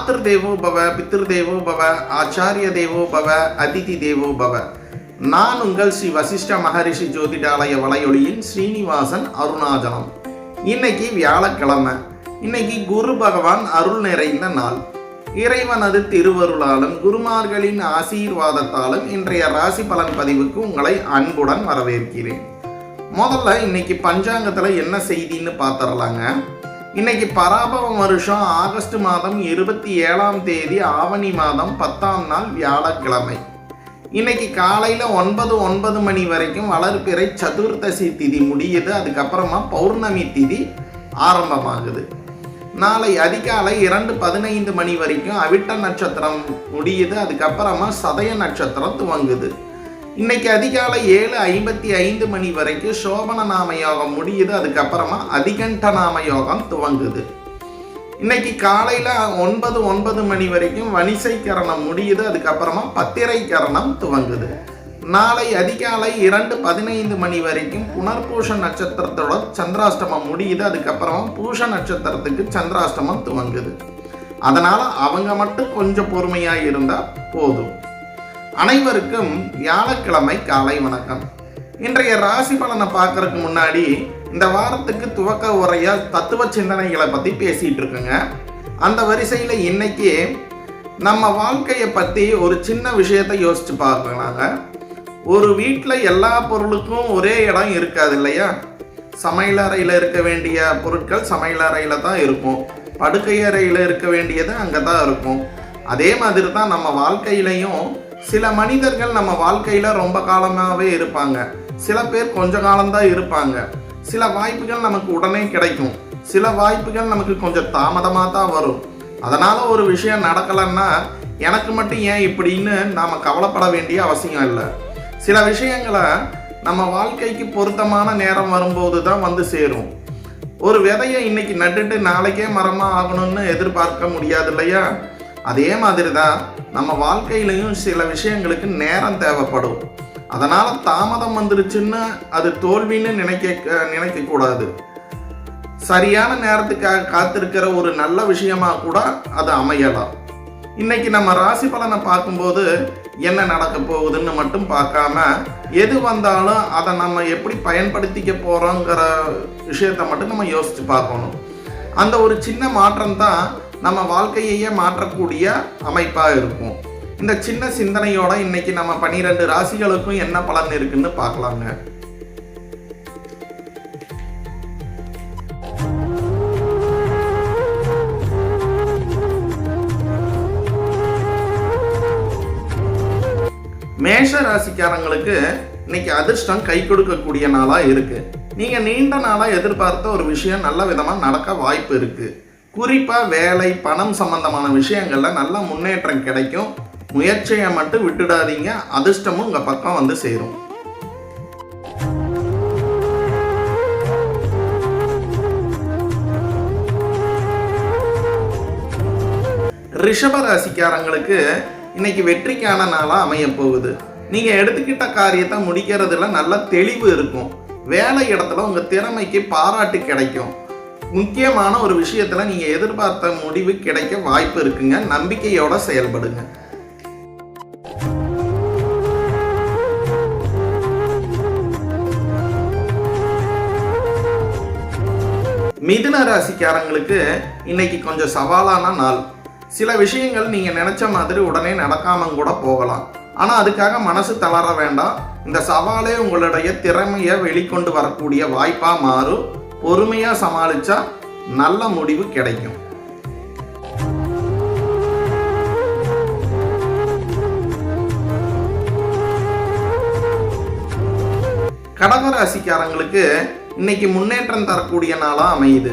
மாத்ரு தேவோ பவ, பித்ரு தேவோ பவ, ஆச்சாரிய தேவோ பவ, அதிதி தேவோ பவ. நான் உங்கள் ஸ்ரீ வசிஷ்ட மகரிஷி ஜோதிடாலய வலையொலியின் ஸ்ரீனிவாசன் அருணாச்சலம். இன்னைக்கு வியாழக்கிழமை. இன்னைக்கு குரு பகவான் அருள் நிறைந்த நாள். இறைவனது திருவருளாலும் குருமார்களின் ஆசீர்வாதத்தாலும் இன்றைய ராசி பலன் பதிவுக்கு உங்களை அன்புடன் வரவேற்கிறேன். முதல்ல இன்னைக்கு பஞ்சாங்கத்தில் என்ன செய்தின்னு பார்த்துடலாங்க. இன்னைக்கு பராபவ வருஷம் ஆகஸ்ட் மாதம் 27ஆம் தேதி ஆவணி மாதம் 10ஆம் நாள் வியாழக்கிழமை. இன்னைக்கு காலையில் 9 மணி வரைக்கும் வளர்பிறை சதுர்தசி திதி முடியுது. அதுக்கப்புறமா பௌர்ணமி திதி ஆரம்பமாகுது. நாளை அதிகாலை 2:15 மணி வரைக்கும் அவிட்ட நட்சத்திரம் முடியுது. அதுக்கப்புறமா சதய நட்சத்திரம் துவங்குது. இன்னைக்கு அதிகாலை 7:55 மணி வரைக்கும் சோபன நாம யோகம் முடியுது. அதுக்கப்புறமா அதிகண்ட நாம யோகம் துவங்குது. இன்னைக்கு காலையில் 9 மணி வரைக்கும் வணிசை கரணம் முடியுது. அதுக்கப்புறமா பத்திரை கரணம் துவங்குது. நாளை அதிகாலை 2:15 மணி வரைக்கும் புனர்பூஷ நட்சத்திரத்தோட சந்திராஷ்டமம் முடியுது. அதுக்கப்புறமா பூஷ நட்சத்திரத்துக்கு சந்திராஷ்டமம் துவங்குது. அதனால அவங்க மட்டும் கொஞ்சம் பொறுமையாக இருந்தால் போதும். அனைவருக்கும் வியாழக்கிழமை காலை வணக்கம். இன்றைய ராசி பலனை பார்க்கறதுக்கு முன்னாடி இந்த வாரத்துக்கு துவக்க உரையா தத்துவ சிந்தனைகளை பற்றி பேசிட்டு இருக்குங்க. அந்த வரிசையில் இன்னைக்கு நம்ம வாழ்க்கையை பற்றி ஒரு சின்ன விஷயத்தை யோசிச்சு பார்க்கலாங்க. ஒரு வீட்டில் எல்லா பொருளுக்கும் ஒரே இடம் இருக்காது இல்லையா? சமையலறையில் இருக்க வேண்டிய பொருட்கள் சமையலறையில் தான் இருக்கும். படுக்கை அறையில் இருக்க வேண்டியது அங்கே தான் இருக்கும். அதே மாதிரி தான் நம்ம வாழ்க்கையிலையும் சில மனிதர்கள் நம்ம வாழ்க்கையில் ரொம்ப காலமாகவே இருப்பாங்க. சில பேர் கொஞ்ச காலம்தான் இருப்பாங்க. சில வாய்ப்புகள் நமக்கு உடனே கிடைக்கும். சில வாய்ப்புகள் நமக்கு கொஞ்சம் தாமதமாக தான் வரும். அதனால் ஒரு விஷயம் நடக்கலைன்னா எனக்கு மட்டும் ஏன் இப்படின்னு நாம் கவலைப்பட வேண்டிய அவசியம் இல்லை. சில விஷயங்களை நம்ம வாழ்க்கைக்கு பொருத்தமான நேரம் வரும்போது தான் வந்து சேரும். ஒரு விதையை இன்னைக்கு நட்டுட்டு நாளைக்கே மரமாக ஆகணும்னு எதிர்பார்க்க முடியாது இல்லையா? அதே மாதிரி தான் நம்ம வாழ்க்கையிலையும் சில விஷயங்களுக்கு நேரம் தேவைப்படும். அதனால் தாமதம் வந்துருச்சுன்னு அது தோல்வின்னு நினைக்கக்கூடாது. சரியான நேரத்துக்காக காத்திருக்கிற ஒரு நல்ல விஷயமா கூட அது அமையலாம். இன்னைக்கு நம்ம ராசி பலனை பார்க்கும்போது என்ன நடக்க போகுதுன்னு மட்டும் பார்க்காம எது வந்தாலும் அதை நம்ம எப்படி பயன்படுத்திக்க போகிறோங்கிற விஷயத்தை மட்டும் நம்ம யோசித்து பார்க்கணும். அந்த ஒரு சின்ன மாற்றம் தான் நம்ம வாழ்க்கையையே மாற்றக்கூடிய அமைப்பாக இருக்கும். இந்த சின்ன சிந்தனையோட இன்னைக்கு நம்ம 12 ராசிகளுக்கும் என்ன பலன் இருக்குன்னு பார்க்கலாங்க. மேஷ ராசிக்காரங்களுக்கு இன்னைக்கு அதிர்ஷ்டம் கை கொடுக்கக்கூடிய நாளாக இருக்கு. நீங்க நீண்ட நாளாக எதிர்பார்த்த ஒரு விஷயம் நல்ல விதமாக நடக்க வாய்ப்பு இருக்கு. குறிப்பாக வேலை, பணம் சம்பந்தமான விஷயங்களில் நல்ல முன்னேற்றம் கிடைக்கும். முயற்சியை மட்டும் விட்டுடாதீங்க. அதிர்ஷ்டமும் உங்கள் பக்கம் வந்து சேரும். ரிஷப ராசிக்காரங்களுக்கு இன்னைக்கு வெற்றிக்கான நாளாக அமைய போகுது. நீங்கள் எடுத்துக்கிட்ட காரியத்தை முடிக்கிறதுல நல்ல தெளிவு இருக்கும். வேலை இடத்துல உங்கள் திறமைக்கு பாராட்டு கிடைக்கும். முக்கியமான ஒரு விஷயத்தில் நீங்கள் எதிர்பார்த்த முடிவு கிடைக்க வாய்ப்பு இருக்குங்க. நம்பிக்கையோட செயல்படுங்க. மிதுன ராசிக்காரங்களுக்கு இன்னைக்கு கொஞ்சம் சவாலான நாள். சில விஷயங்கள் நீங்கள் நினச்ச மாதிரி உடனே நடக்காமல் கூட போகலாம். ஆனால் அதுக்காக மனசு தளர வேண்டாம். இந்த சவாலே உங்களுடைய திறமையை வெளிக்கொண்டு வரக்கூடிய வாய்ப்பாக மாறும். பொறுமையாக சமாளித்தா நல்ல முடிவு கிடைக்கும். கடகராசிக்காரங்களுக்கு இன்னைக்கு முன்னேற்றம் தரக்கூடிய நாளாக அமையுது.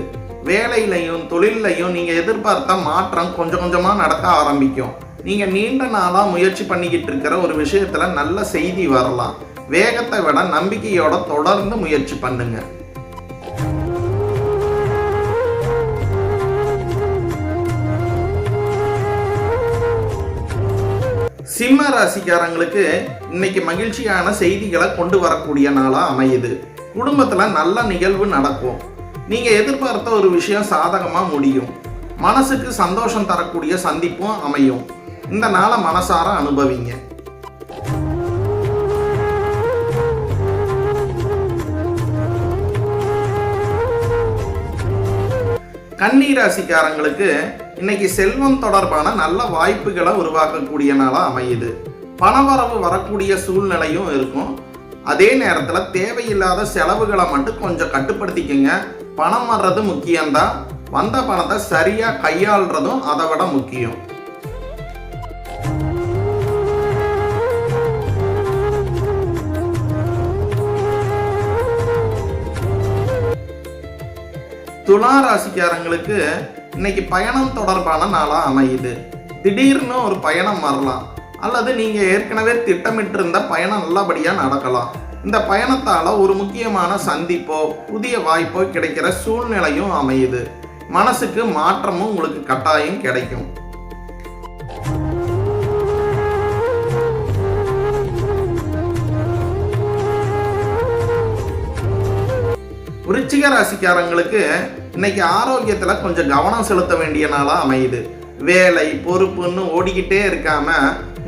வேலையிலையும் தொழிலையும் நீங்கள் எதிர்பார்த்த மாற்றம் கொஞ்சம் கொஞ்சமாக நடக்க ஆரம்பிக்கும். நீங்கள் நீண்ட நாளாக முயற்சி பண்ணிக்கிட்டு இருக்கிற ஒரு விஷயத்தில் நல்ல செய்தி வரலாம். வேகத்தை விட நம்பிக்கையோட தொடர்ந்து முயற்சி பண்ணுங்க. சிம்ம ராசிக்காரங்களுக்கு இன்னைக்கு மகிழ்ச்சியான செய்திகளை கொண்டு வரக்கூடிய நாளாக அமையுது. குடும்பத்தில் நல்ல நிகழ்வு நடக்கும். நீங்கள் எதிர்பார்த்த ஒரு விஷயம் சாதகமாக முடியும். மனசுக்கு சந்தோஷம் தரக்கூடிய சந்திப்பும் அமையும். இந்த நாளை மனசார அனுபவிங்க. கன்னி ராசிக்காரங்களுக்கு இன்னைக்கு செல்வம் தொடர்பான நல்ல வாய்ப்புகளை உருவாக்கக்கூடிய நாளா அமையுது. பணவரவு வரக்கூடிய சூழ்நிலையும் இருக்கும். அதே நேரத்தில் தேவையில்லாத செலவுகளை மட்டும் கொஞ்சம் கட்டுப்படுத்திக்கங்க. பணம் வர்றது முக்கியம்தான், வந்த பணத்தை சரியா கையாளுறதும் அதை விட முக்கியம். துலா ராசிக்காரங்களுக்கு இன்னைக்கு பயணம் தொடர்பான நாளா அமையுது. திடீர்னு ஒரு பயணம் வரலாம், அல்லது நீங்க ஏற்கனவே திட்டமிட்டு இருந்த பயணம் நல்லபடியா நடக்கலாம். இந்த பயணத்தால ஒரு முக்கியமான சந்திப்போ புதிய வாய்ப்போ கிடைக்கிற சூழ்நிலையும் அமையுது. மனசுக்கு மாற்றமும் உங்களுக்கு கட்டாயம் கிடைக்கும். விருச்சிக ராசிக்காரங்களுக்கு இன்னைக்கு ஆரோக்கியத்தில் கொஞ்சம் கவனம் செலுத்த வேண்டிய நாளாக அமையுது. வேலை பொறுப்புன்னு ஓடிக்கிட்டே இருக்காம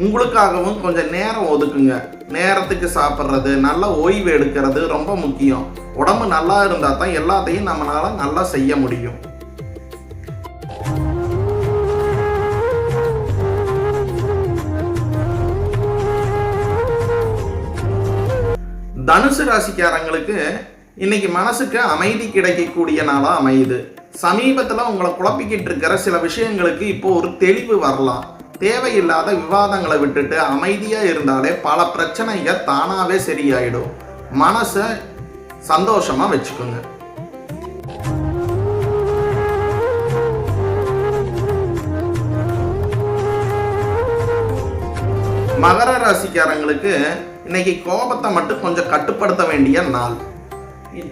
உங்களுக்காகவும் கொஞ்சம் நேரம் ஒதுக்குங்க. நேரத்துக்கு சாப்பிட்றது, நல்ல ஓய்வு எடுக்கிறது ரொம்ப முக்கியம். உடம்பு நல்லா இருந்தால் தான் எல்லாத்தையும் நம்மளால நல்லா செய்ய முடியும். தனுசு ராசிக்காரங்களுக்கு இன்னைக்கு மனசுக்கு அமைதி கிடைக்கக்கூடிய நாளா அமையுது. சமீபத்தில் உங்களை குழப்பிக்கிட்டு இருக்கிற சில விஷயங்களுக்கு இப்போ ஒரு தெளிவு வரலாம். தேவையில்லாத விவாதங்களை விட்டுட்டு அமைதியா இருந்தாலே பல பிரச்சனைகள் தானாவே சரியாயிடும். மனசை சந்தோஷமா வச்சுக்கோங்க. மகர ராசிக்காரங்களுக்கு இன்னைக்கு கோபத்தை மட்டும் கொஞ்சம் கட்டுப்படுத்த வேண்டிய நாள்.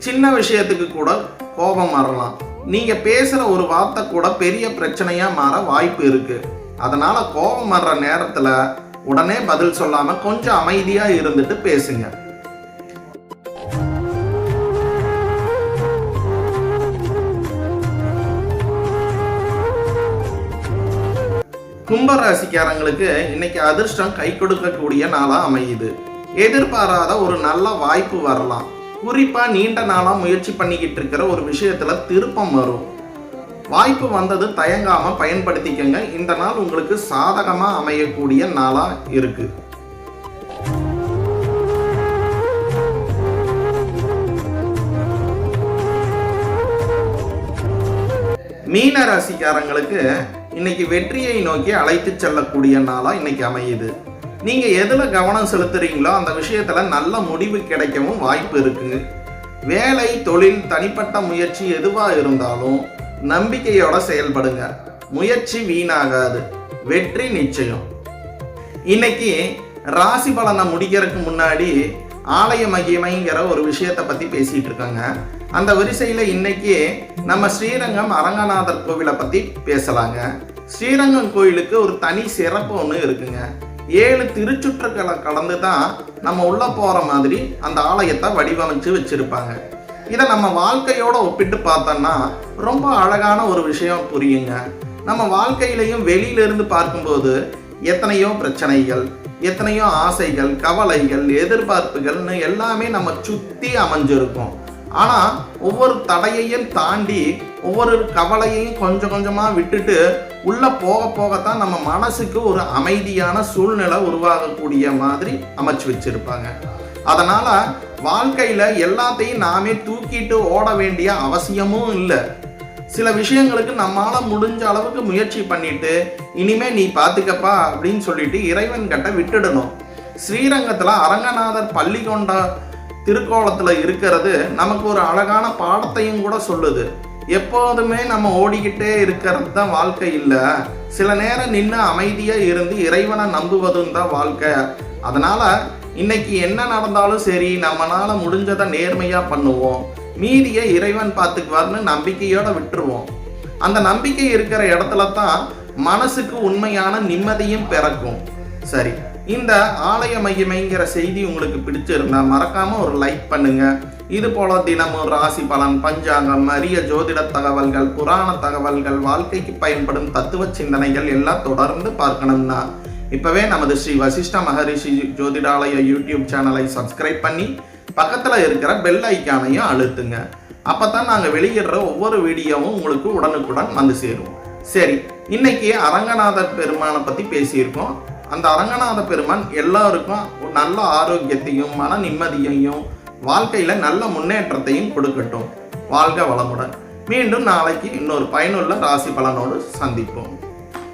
சின்ன விஷயத்துக்கு கூட கோபம் வரலாம். நீங்க பேசுற ஒரு வார்த்தை கூட பெரிய பிரச்சனையா மாற வாய்ப்பு இருக்கு. அதனால கோபம் வர்ற நேரத்துல உடனே பதில் சொல்லாம கொஞ்சம் அமைதியா இருந்துட்டு பேசுங்க. கும்பராசிக்காரங்களுக்கு இன்னைக்கு அதிர்ஷ்டம் கை கொடுக்கக்கூடிய நாளா அமையுது. எதிர்பாராத ஒரு நல்ல வாய்ப்பு வரலாம். குறிப்பா நீண்ட நாளா முயற்சி பண்ணிக்கிட்டு இருக்கிற ஒரு விஷயத்துல திருப்பம் வரும். வாய்ப்பு வந்தது தயங்காம பயன்படுத்திக்கங்க. இந்த நாள் உங்களுக்கு சாதகமா அமையக்கூடிய நாளா இருக்கு. மீன ராசிக்காரங்களுக்கு இன்னைக்கு வெற்றியை நோக்கி அழைத்து செல்லக்கூடிய நாளா இன்னைக்கு அமையுது. நீங்க எதுல கவனம் செலுத்துறீங்களோ அந்த விஷயத்துல நல்ல முடிவு கிடைக்கவும் வாய்ப்பு இருக்கு. வேலை, தொழில், தனிப்பட்ட முயற்சி எதுவா இருந்தாலும் நம்பிக்கையோட செயல்படுங்க. முயற்சி வீணாகாது, வெற்றி நிச்சயம். இன்னைக்கு ராசி பலனை முடிக்கிறதுக்கு முன்னாடி ஆலய மகிமைங்கிற ஒரு விஷயத்தை பத்தி பேசிட்டு இருக்காங்க. அந்த வரிசையில இன்னைக்கு நம்ம ஸ்ரீரங்கம் அரங்கநாதர் கோவிலை பத்தி பேசலாங்க. ஸ்ரீரங்கம் கோயிலுக்கு ஒரு தனி சிறப்பு ஒன்று இருக்குங்க. 7 திருச்சுற்றுக்களை கலந்து தான் நம்ம உள்ள போற மாதிரி அந்த ஆலயத்தை வடிவமைச்சு வச்சிருப்பாங்க. இதை நம்ம வாழ்க்கையோட ஒப்பிட்டு பார்த்தோம்னா ரொம்ப அழகான ஒரு விஷயம் புரியுங்க. நம்ம வாழ்க்கையிலையும் வெளியிலிருந்து பார்க்கும்போது எத்தனையோ பிரச்சனைகள், எத்தனையோ ஆசைகள், கவலைகள், எதிர்பார்ப்புகள்னு எல்லாமே நம்ம சுத்தி அமைஞ்சிருக்கும். ஆனா ஒவ்வொரு தடையையும் தாண்டி ஒவ்வொரு கவலையையும் கொஞ்சம் கொஞ்சமா விட்டுட்டு உள்ள போக போகத்தான் நம்ம மனசுக்கு ஒரு அமைதியான சூழ்நிலை உருவாகக்கூடிய மாதிரி அமைச்சு வச்சிருப்பாங்க. அதனால வாழ்க்கையில எல்லாத்தையும் நாமே தூக்கிட்டு ஓட வேண்டிய அவசியமும் இல்லை. சில விஷயங்களுக்கு நம்மளால முடிஞ்ச அளவுக்கு முயற்சி பண்ணிட்டு இனிமே நீ பாத்துக்கப்பா அப்படின்னு சொல்லிட்டு இறைவன் கிட்ட விட்டுடணும். ஸ்ரீரங்கத்துல அரங்கநாதர் பள்ளி கொண்ட திருக்கோலத்துல இருக்கிறது நமக்கு ஒரு அழகான பாடத்தையும் கூட சொல்லுது. எப்போதுமே நம்ம ஓடிக்கிட்டே இருக்கிறது தான் வாழ்க்கை இல்லை. சில நேரம் நின்று அமைதியா இருந்து இறைவனை நம்புவதும் தான் வாழ்க்கை. அதனால இன்னைக்கு என்ன நடந்தாலும் சரி, நம்மளால முடிஞ்சதை நேர்மையா பண்ணுவோம். மீதியை இறைவன் பார்த்துக்குவார்னு நம்பிக்கையோட விட்டுருவோம். அந்த நம்பிக்கை இருக்கிற இடத்துல தான் மனசுக்கு உண்மையான நிம்மதியும் பிறக்கும். சரி, இந்த ஆலய மகிமைங்கிற செய்தி உங்களுக்கு பிடிச்சிருந்தா மறக்காம ஒரு லைக் பண்ணுங்க. இது போல தினமும் ராசி பலன், பஞ்சாங்கம், அரிய ஜோதிட தகவல்கள், புராண தகவல்கள், வாழ்க்கைக்கு பயன்படும் தத்துவ சிந்தனைகள் எல்லாம் தொடர்ந்து பார்க்கணும்னா இப்பவே நமது ஸ்ரீ வசிஷ்ட மகரிஷி ஜோதிடாலய யூடியூப் சேனலை சப்ஸ்கிரைப் பண்ணி பக்கத்தில் இருக்கிற பெல் ஐக்கானையும் அழுத்துங்க. அப்பதான் நாங்கள் வெளியிடுற ஒவ்வொரு வீடியோவும் உங்களுக்கு உடனுக்குடன் வந்து சேரும். சரி, இன்னைக்கு அரங்கநாதர் பெருமானை பற்றி பேசியிருக்கோம். அந்த அரங்கநாத பெருமான் எல்லாருக்கும் நல்ல ஆரோக்கியத்தையும் மன நிம்மதியையும் வாழ்க்கையில் நல்ல முன்னேற்றத்தையும் கொடுக்கட்டும். வாழ்க வளமுடன். மீண்டும் நாளைக்கு இன்னொரு பயனுள்ள ராசி பலனோடு சந்திப்போம்.